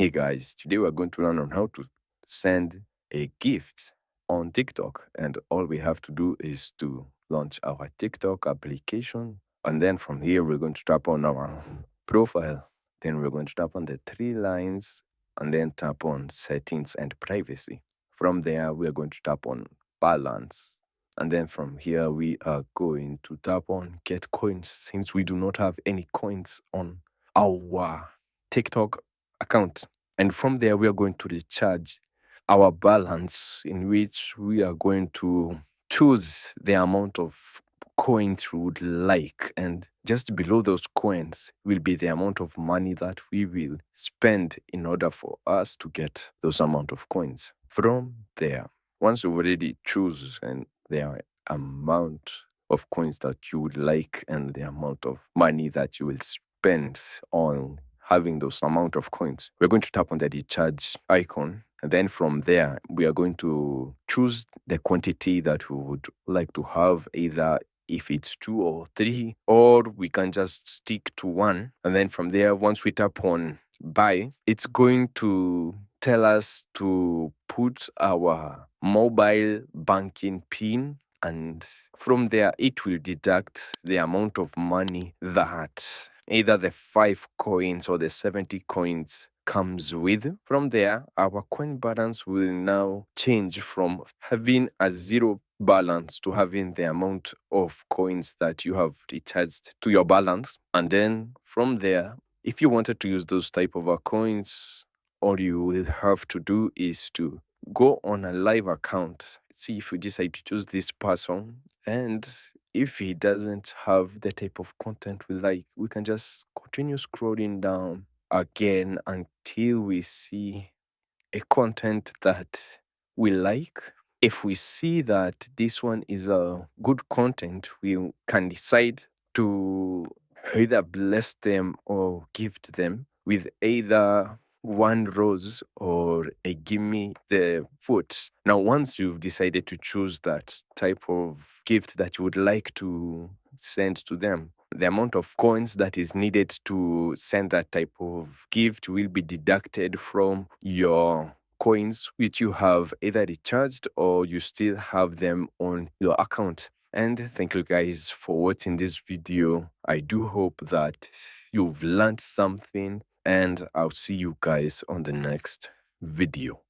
Hey guys, today we're going to learn on how to send a gift on TikTok. And all we have to do is to launch our TikTok application. And then from here, we're going to tap on our profile. Then we're going to tap on the three lines and then tap on settings and privacy. From there, we're going to tap on balance. And then from here, we are going to tap on get coins since we do not have any coins on our TikTok account. And from there, we are going to recharge our balance, in which we are going to choose the amount of coins we would like. And just below those coins will be the amount of money that we will spend in order for us to get those amount of coins. From there, once you've already choose and the amount of coins that you would like and the amount of money that you will spend on having those amount of coins, we're going to tap on the recharge icon. And then from there, we are going to choose the quantity that we would like to have, either if it's 2 or 3, or we can just stick to 1. And then from there, once we tap on buy, it's going to tell us to put our mobile banking PIN. And from there, it will deduct the amount of money that either the 5 coins or the 70 coins comes with. From there, our coin balance will now change from having a 0 balance to having the amount of coins that you have recharged to your balance. And then from there, if you wanted to use those type of coins, all you will have to do is to go on a live account, see if you decide to choose this person, and if he doesn't have the type of content we like, we can just continue scrolling down again until we see a content that we like. If we see that this one is a good content, we can decide to either bless them or gift them with either 1 rose or a gimme the foot. Now, once you've decided to choose that type of gift that you would like to send to them, the amount of coins that is needed to send that type of gift will be deducted from your coins, which you have either recharged or you still have them on your account. And thank you guys for watching this video. I do hope that you've learned something, and I'll see you guys on the next video.